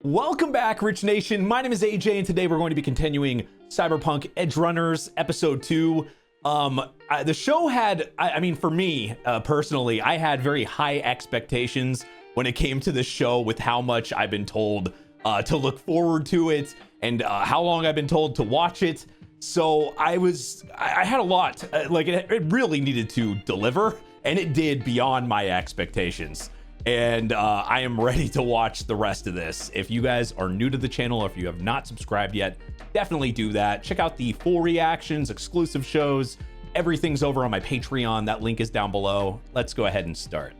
Welcome back, Rich Nation. My name is AJ, and today we're going to be continuing Cyberpunk Edgerunners Episode 2. The show had, I mean, for me, personally, I had very high expectations when it came to this show with how much I've been told to look forward to it and how long I've been told to watch it. So I had a lot, it really needed to deliver, and it did beyond my expectations. And I am ready to watch the rest of this. If you guys are new to the channel, or if you have not subscribed yet, definitely do that. Check out the full reactions, exclusive shows. Everything's over on my Patreon. That link is down below. Let's go ahead and start.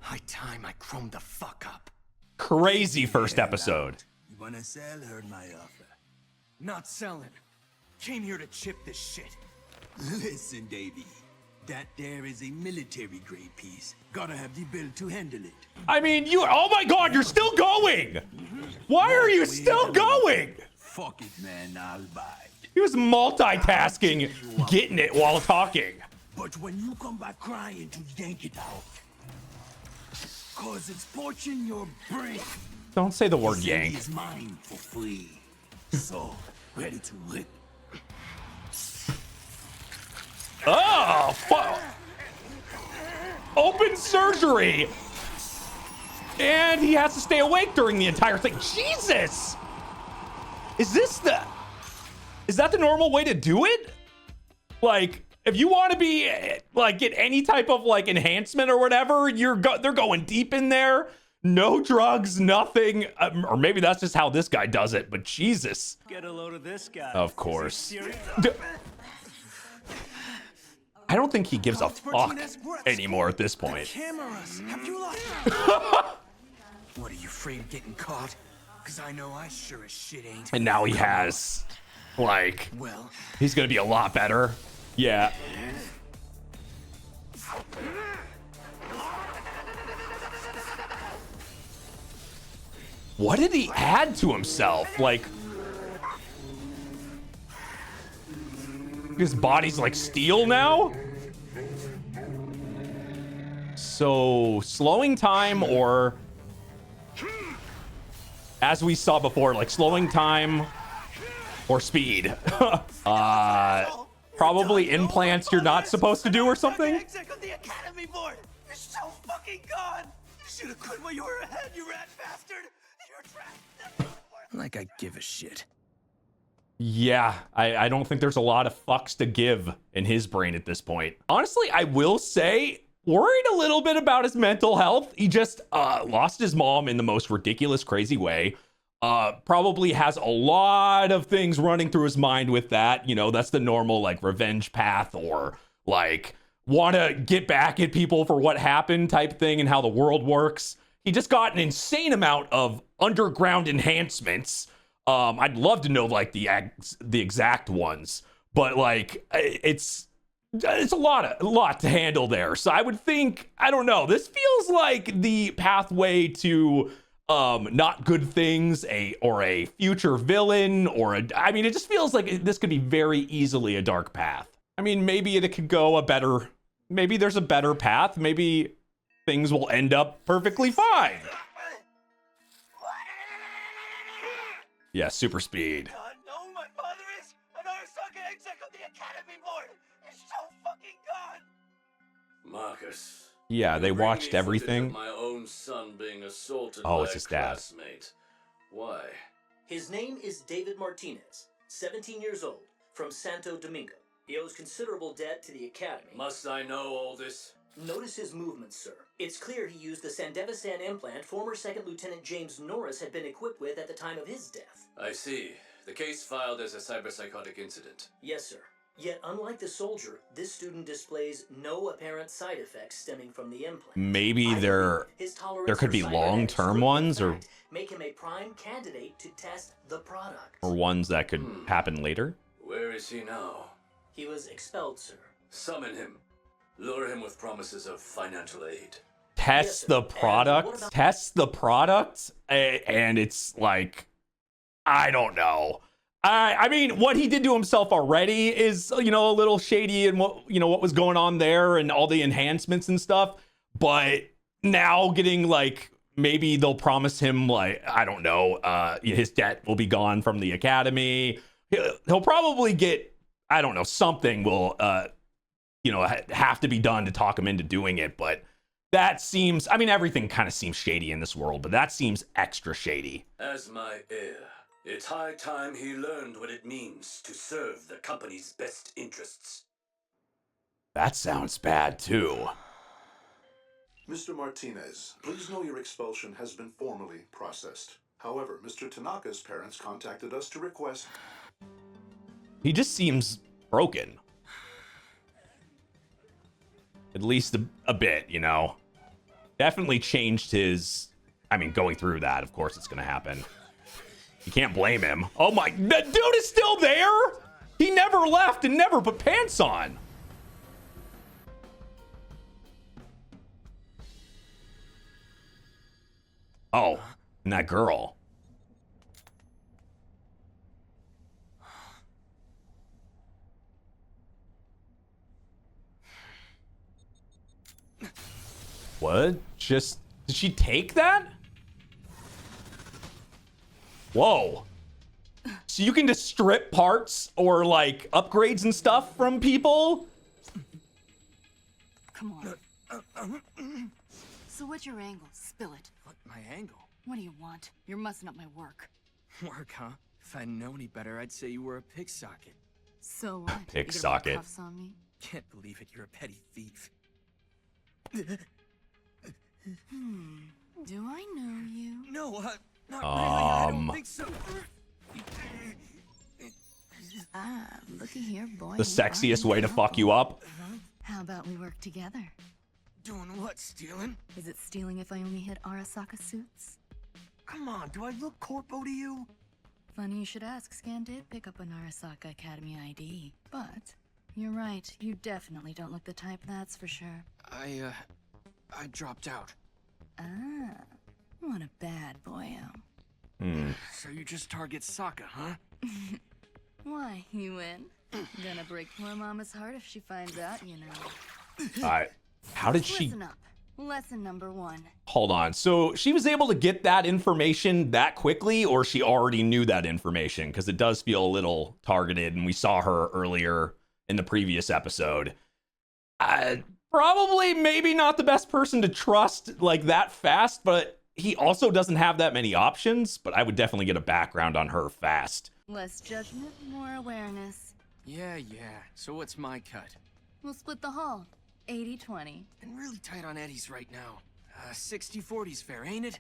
High time I chromed the fuck up. Crazy first episode. You wanna sell? Heard my offer. Not selling. Came here to chip this shit. Listen, Davey. That there is a military grade piece. Gotta have the build to handle it. I mean, oh my god, you're still going! Why are you still going? Fuck it, man, I'll buy. He was multitasking, getting it while talking. But when you come back crying to yank it out, cause it's scorching your brain. Don't say the word yank. It's mine for free. So, ready to rip. Oh, fuck. Open surgery. And he has to stay awake during the entire thing. Jesus. Is that the normal way to do it? Like, if you want to be, like, get any type of, like, enhancement or whatever, they're going deep in there. No drugs, nothing. Or maybe that's just how this guy does it, but Jesus. Get a load of this guy. Of course. I don't think he gives a fuck anymore at this point. Cameras, have you lost? What, are you afraid of getting caught? Cause I know I sure as shit ain't. And now he has, like, well, he's gonna be a lot better. Yeah. What did he add to himself? Like, his body's like steel now? So, slowing time, or as we saw before, like slowing time or speed. Probably implants you're not supposed to do or something? The academy board. You're so fucking gone. Should have quit while you were ahead, you rat bastard. You're trapped. Like I give a shit. Yeah, I don't think there's a lot of fucks to give in his brain at this point. Honestly, I will say, worried a little bit about his mental health. He just lost his mom in the most ridiculous, crazy way. Probably has a lot of things running through his mind with that. You know, that's the normal, like, revenge path, or, like, want to get back at people for what happened type thing and how the world works. He just got an insane amount of underground enhancements. I'd love to know, like, the exact ones, but, like, it's a lot to handle there. So I would think, I don't know, this feels like the pathway to not good things, or a future villain, I mean, it just feels like this could be very easily a dark path. I mean, maybe it could go maybe there's a better path. Maybe things will end up perfectly fine. Yeah, super speed. No, my father is an Arasaka exec of the academy board. You're so fucking gone. Marcus. Yeah, they watched everything. My own son being assaulted Oh, by it's a his dad. classmate. Why? His name is David Martinez, 17 years old, from Santo Domingo. He owes considerable debt to the academy. Must I know all this? Notice his movements, sir. It's clear he used the Sandevistan implant former Second Lieutenant James Norris had been equipped with at the time of his death. I see. The case filed as a cyberpsychotic incident. Yes, sir. Yet, unlike the soldier, this student displays no apparent side effects stemming from the implant. Maybe there could be long-term ones, or make him a prime candidate to test the product. or ones that could happen later. Where is he now? He was expelled, sir. Summon him. Lure him with promises of financial aid. Test the product. Test the product, and it's like, I don't know. I mean, what he did to himself already is, you know, a little shady, and what was going on there and all the enhancements and stuff. But now getting like maybe they'll promise him, like, I don't know, his debt will be gone from the academy. He'll probably get, I don't know, something will, have to be done to talk him into doing it. But that seems, I mean, everything kind of seems shady in this world, but that seems extra shady. As my heir, it's high time he learned what it means to serve the company's best interests. That sounds bad, too. Mr. Martinez, please know your expulsion has been formally processed. However, Mr. Tanaka's parents contacted us to request... He just seems broken. At least a bit, you know. Definitely changed his... I mean, going through that, of course it's going to happen. You can't blame him. Oh my... That dude is still there? He never left and never put pants on. Oh, and that girl. What? Just, did she take that? Whoa. So you can just strip parts or like upgrades and stuff from people? Come on. So what's your angle? Spill it. What, my angle? What do you want? You're messing up my work. Work, huh? If I'd known any better, I'd say you were a pig socket. So what? Pick You gonna put socket. cuffs on me? Can't believe it, you're a petty thief. Do I know you? No, not really, I don't think so. Ah, looky here, boy. The sexiest way to fuck you up? How about we work together? Doing what, stealing? Is it stealing if I only hit Arasaka suits? Come on, do I look corpo to you? Funny you should ask. Scan did pick up an Arasaka Academy ID. But, you're right. You definitely don't look the type, that's for sure. I dropped out. Ah, what a bad boyo. So you just target Sokka, huh? Why, you win? Gonna break poor mama's heart if she finds out, you know. How did she... Listen up. Lesson number 1. Hold on. So she was able to get that information that quickly, or she already knew that information? Because it does feel a little targeted, and we saw her earlier in the previous episode. Probably maybe not the best person to trust like that fast, but he also doesn't have that many options. But I would definitely get a background on her fast. Less judgment, more awareness. Yeah. So what's my cut? We'll split the haul. 80-20. Been really tight on Eddie's right now. 60-40's fair, ain't it?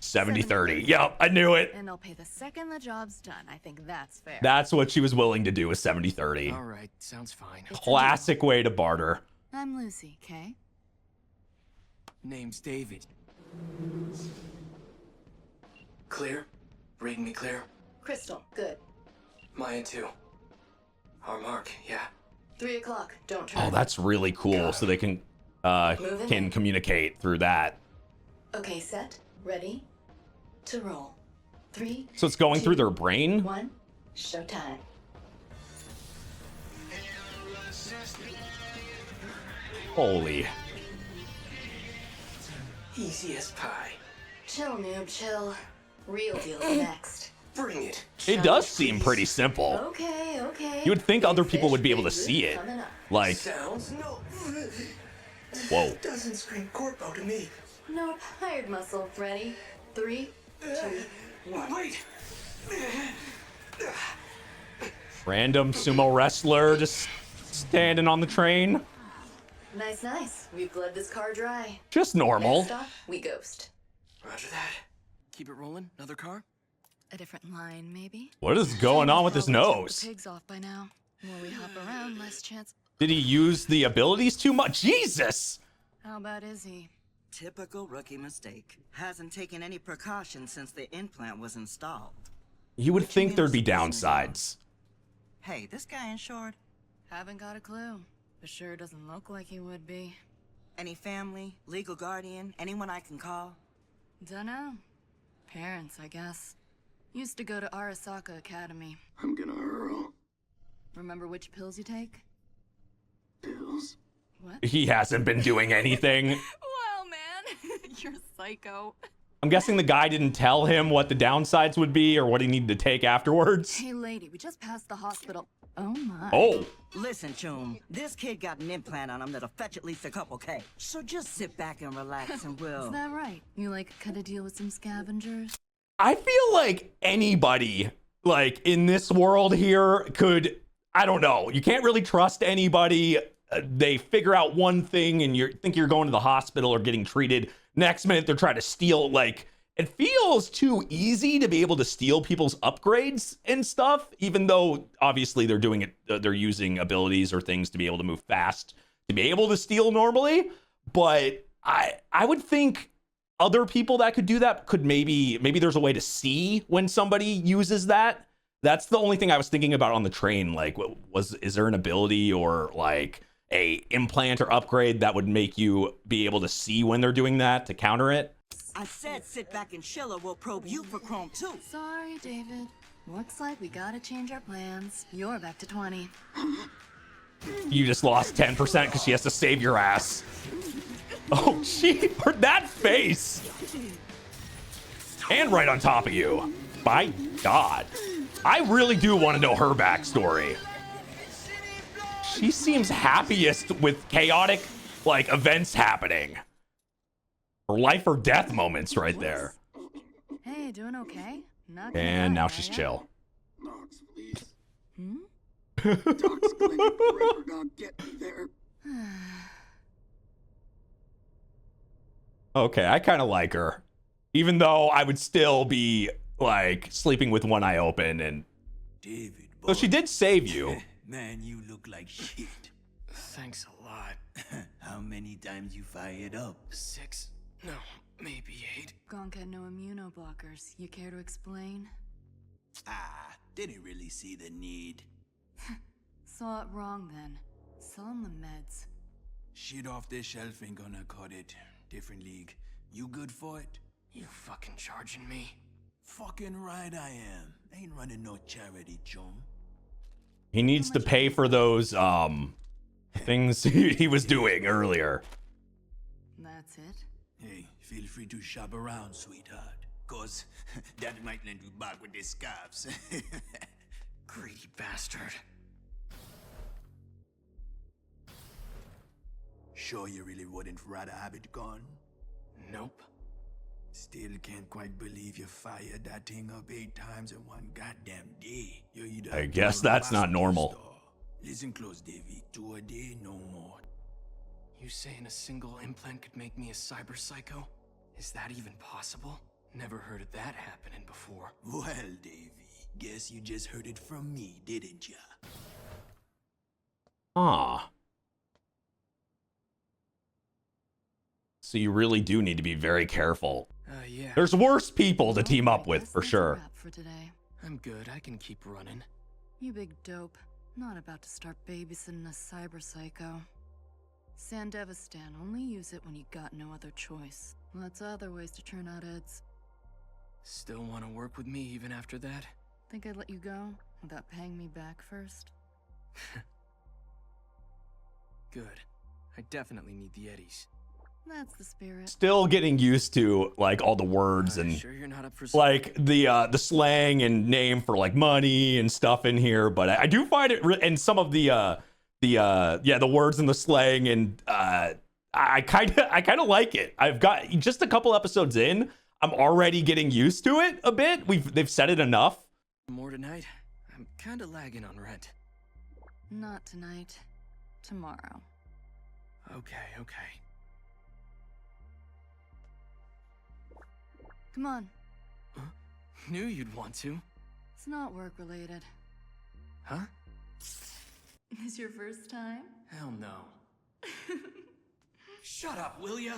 70-30. Yep, I knew it. And they'll pay the second the job's done. I think that's fair. That's what she was willing to do, is 70-30. All right, sounds fine. Classic way to barter. I'm Lucy, Kay? Name's David. Clear? Reading me clear? Crystal, good. Maya too. Our mark, yeah. 3 o'clock, don't turn. Oh, that's really cool. So they can communicate through that. Okay, set, ready, to roll. 3, So it's going through 2, their brain? 1, showtime. Holy. Easy as pie. Chill, noob, chill. Real deal's next. Bring it. It does seem pretty simple. Okay. You would think Big other people fish, would be able to big see loot it. coming up. Like, Sounds no. whoa. Doesn't scream corpo to me. Nope, hired muscle. Ready? 3, 2, 1. Wait. Random sumo wrestler just standing on the train. Nice. We've bled this car dry. Just normal. Next stop, we ghost. Roger that. Keep it rolling. Another car? A different line, maybe? What is going on with his Probably took nose? The pigs off by now. More we hop around, less chance. Did he use the abilities too much? Jesus! How about Izzy? Typical rookie mistake. Hasn't taken any precautions since the implant was installed. You would think there'd be downsides. Hey, this guy insured? Haven't got a clue. But sure doesn't look like he would be. Any family, legal guardian, anyone I can call? Dunno. Parents, I guess. Used to go to Arasaka Academy. I'm gonna hurl. Remember which pills you take? Pills? What? He hasn't been doing anything. Well, man, you're psycho. I'm guessing the guy didn't tell him what the downsides would be or what he needed to take afterwards. Hey, lady, we just passed the hospital. Oh my. Oh, Listen, Chum, this kid got an implant on him that'll fetch at least a couple K. So just sit back and relax and we'll... Is that right? You like cut a deal with some scavengers? I feel like anybody like in this world here could, I don't know. You can't really trust anybody. They figure out one thing and you think you're going to the hospital or getting treated. Next minute, they're trying to steal. Like, it feels too easy to be able to steal people's upgrades and stuff, even though obviously they're doing it. They're using abilities or things to be able to move fast, to be able to steal normally. But I would think other people that could do that could maybe there's a way to see when somebody uses that. That's the only thing I was thinking about on the train. Like, is there an ability or like a implant or upgrade that would make you be able to see when they're doing that to counter it? I said sit back and chill or we'll probe you for chrome too. Sorry, David. Looks like we gotta change our plans. You're back to 20. You just lost 10% because she has to save your ass. Oh, that face. And right on top of you. My God. I really do want to know her backstory. She seems happiest with chaotic, like, events happening. Or life or death moments right there. Hey, doing okay? Not gonna And die, now are she's ya? chill. Dogs, please. Hmm? Dogs clinic forever not get me there. Okay, I kind of like her. Even though I would still be, like, sleeping with one eye open. And David, boy. so she did save you. Man, you look like shit. Thanks a lot. How many times you fired up? 6? No, maybe 8. Gonk had no immunoblockers. You care to explain? Ah, didn't really see the need. Saw it wrong then. Sell him the meds. Shit off the shelf ain't gonna cut it. Different league. You good for it? You fucking charging me? Fucking right I am. Ain't running no charity, chum. He needs to pay for those things he was doing earlier. That's it? Hey, feel free to shop around, sweetheart. Cause that might lend you back with the scarves. Greedy bastard. Sure you really wouldn't rather have it gone? Nope. Still can't quite believe you fired that thing up 8 times in one goddamn day. You're either I guess that's not normal. Listen close, Davey. 2 a day, no more. You saying a single implant could make me a cyber psycho? Is that even possible? Never heard of that happening before. Well, Davey, guess you just heard it from me, didn't ya? Ah. So you really do need to be very careful. Yeah. There's worse people to Well, team up I with, guess for that's a sure. wrap for today. I'm good. I can keep running. You big dope. Not about to start babysitting a cyber psycho. Sandevistan, only use it when you got no other choice. Lots of other ways to churn out Eds. Still want to work with me even after that? Think I'd let you go without paying me back first? Good. I definitely need the eddies. That's the spirit. Still getting used to like all the words and Sure you're not up for like the slang and name for like money and stuff in here, but I do find it and some of the words and the slang and I kind of like it. I've got just a couple episodes in. I'm already getting used to it a bit. They've said it enough. more tonight? I'm kind of lagging on rent. Not tonight. Tomorrow. Okay. Come on. Knew you'd want to. It's not work related. Huh? Is your first time? Hell no. Shut up, will ya?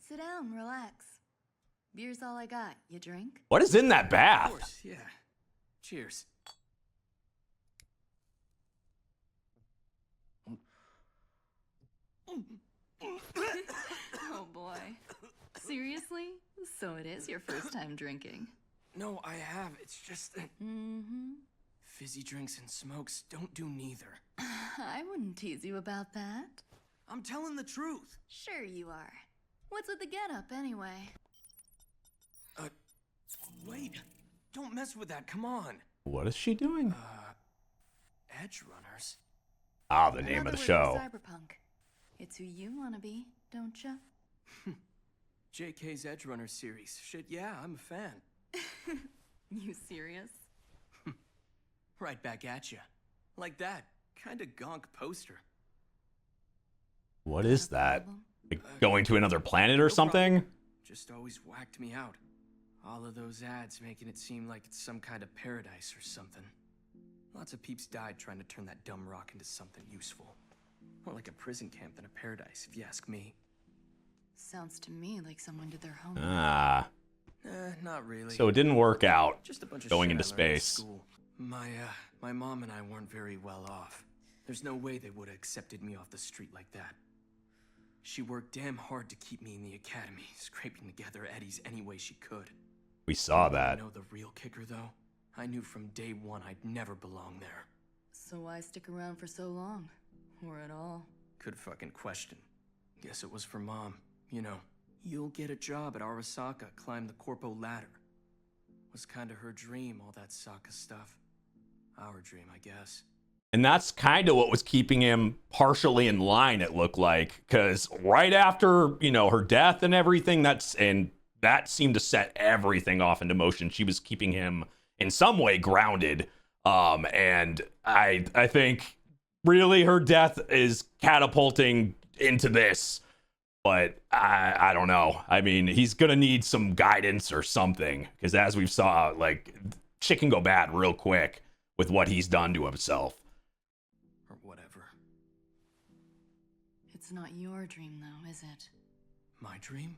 Sit down, relax. Beer's all I got. You drink? What is in that Of bath? course, yeah. Cheers. Oh boy. Seriously? So it is your first time drinking? No, I have. It's just that Mm-hmm. fizzy drinks and smokes don't do neither. I wouldn't tease you about that. I'm telling the truth. Sure you are. What's with the getup anyway? Wait, don't mess with that, come on. What is she doing? Edgerunners? Ah, the name of Another the word show. for Cyberpunk. It's who you want to be, don't ya? JK's Edgerunners series. Shit, yeah, I'm a fan. You serious? Right back at ya. Like that. Kinda gonk poster. What is that? Like going to another planet or something? Just always whacked me out. All of those ads making it seem like it's some kind of paradise or something. Lots of peeps died trying to turn that dumb rock into something useful. More like a prison camp than a paradise, if you ask me. Sounds to me like someone did their homework. Ah. Not really. So it didn't work out Just a bunch of going shit into I learned in space. school. My mom and I weren't very well off. There's no way they would have accepted me off the street like that. She worked damn hard to keep me in the academy, scraping together eddies any way she could. We saw that. You know the real kicker, though? I knew from day one I'd never belong there. So why stick around for so long? Or at all? Good fucking question. Guess it was for Mom. You know, you'll get a job at Arasaka, climb the corpo ladder. Was kinda her dream, all that Sokka stuff. Our dream, I guess. And that's kind of what was keeping him partially in line, it looked like. Because right after, you know, her death and everything, that seemed to set everything off into motion. She was keeping him in some way grounded. And I think really her death is catapulting into this. But I don't know. I mean, he's going to need some guidance or something. Because as we saw, like, shit can go bad real quick with what he's done to himself. Or whatever. It's not your dream, though, is it? My dream?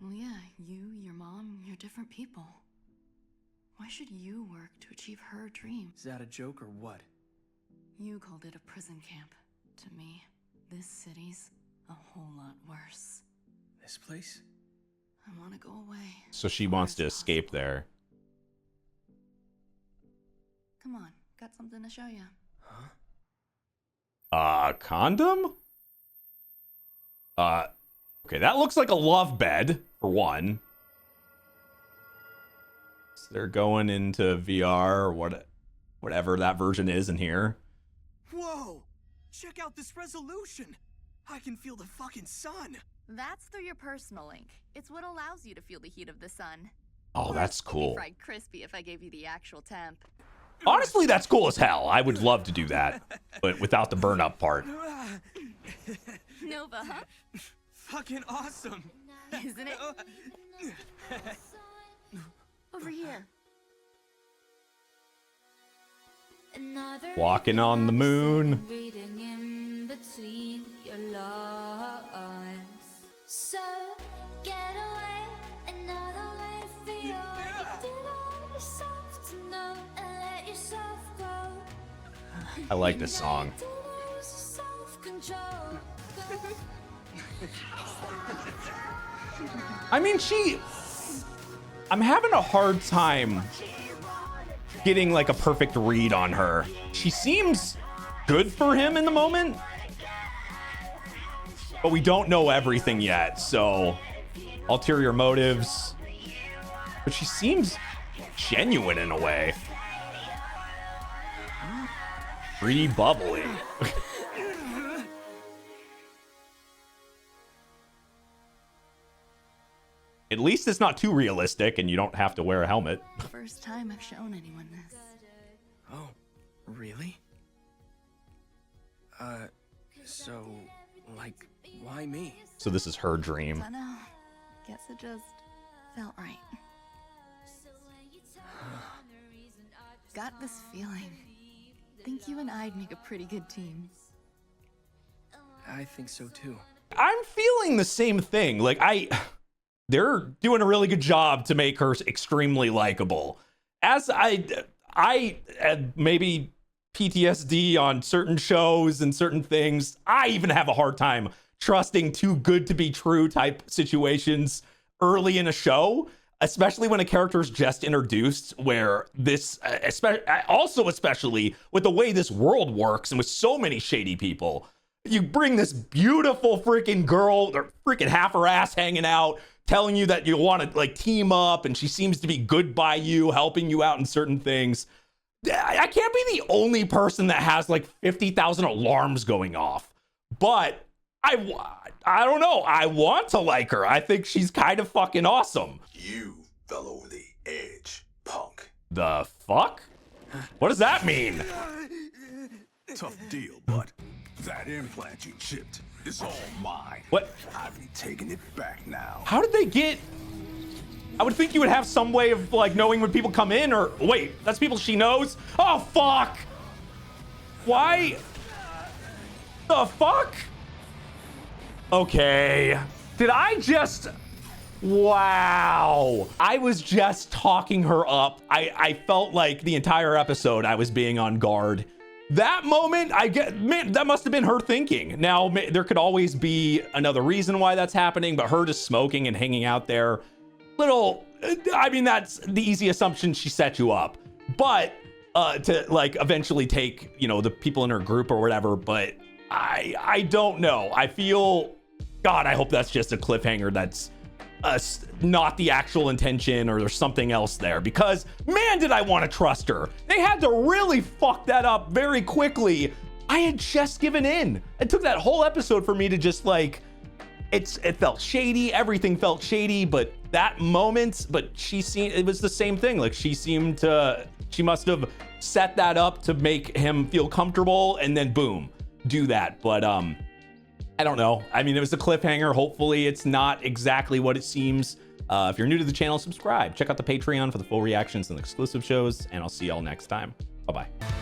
Well, yeah, you, your mom, you're different people. Why should you work to achieve her dream? Is that a joke or what? You called it a prison camp. To me, this city's a whole lot worse. This place? I want to go away. So she wants to escape there. Come on, got something to show you. Huh? Condom? Okay, that looks like a love bed, for one. So they're going into VR or whatever that version is in here. Whoa! Check out this resolution! I can feel the fucking sun! That's through your personal link. It's what allows you to feel the heat of the sun. Oh, that's cool. Fried crispy if I gave you the actual temp. Honestly, that's cool as hell. I would love to do that, but without the burn up part. Nova, huh? Fucking awesome! Isn't it? Over here. Walking on the moon. Reading in between your lines. So get away another way for you. You did all yourself to know and let yourself go. I like this song. I mean, I'm having a hard time getting like a perfect read on her. She seems good for him in the moment, but we don't know everything yet, so ulterior motives. But she seems genuine in a way. Pretty bubbly. At least it's not too realistic and you don't have to wear a helmet. First time I've shown anyone this. Oh, really? So, like, why me? So this is her dream. Dunno. Guess it just felt right. Got this feeling. Think you and I'd make a pretty good team. I think so too. I'm feeling the same thing. Like, they're doing a really good job to make her extremely likable. As I had maybe PTSD on certain shows and certain things. I even have a hard time trusting too good to be true type situations early in a show, especially when a character is just introduced, where this, especially with the way this world works and with so many shady people. You bring this beautiful freaking girl, or freaking half her ass hanging out, telling you that you want to like team up, and she seems to be good by you, helping you out in certain things. I can't be the only person that has like 50,000 alarms going off, but I don't know. I want to like her. I think she's kind of fucking awesome. You fell over the edge, punk. The fuck? What does that mean? Tough deal, but that implant you chipped is all mine. What? I'll be taking it back now. How did they get... I would think you would have some way of like knowing when people come in, or wait, that's people she knows? Oh, fuck. Why? The fuck? Okay. Did I just... Wow. I was just talking her up. I felt like the entire episode I was being on guard. That moment, man, that must have been her thinking. Now, there could always be another reason why that's happening, but her just smoking and hanging out there, I mean, that's the easy assumption, she set you up. But to like eventually take, you know, the people in her group or whatever, but I don't know. I feel, God, I hope that's just a cliffhanger that's not the actual intention, or there's something else there, because man, did I want to trust her. They had to really fuck that up very quickly. I had just given in. It took that whole episode for me to just like, it felt shady. Everything felt shady, but that moment, but it was the same thing. Like she must have set that up to make him feel comfortable, and then boom, do that. But I don't know. I mean, it was a cliffhanger. Hopefully it's not exactly what it seems. If you're new to the channel, subscribe. Check out the Patreon for the full reactions and exclusive shows, and I'll see y'all next time. Bye-bye.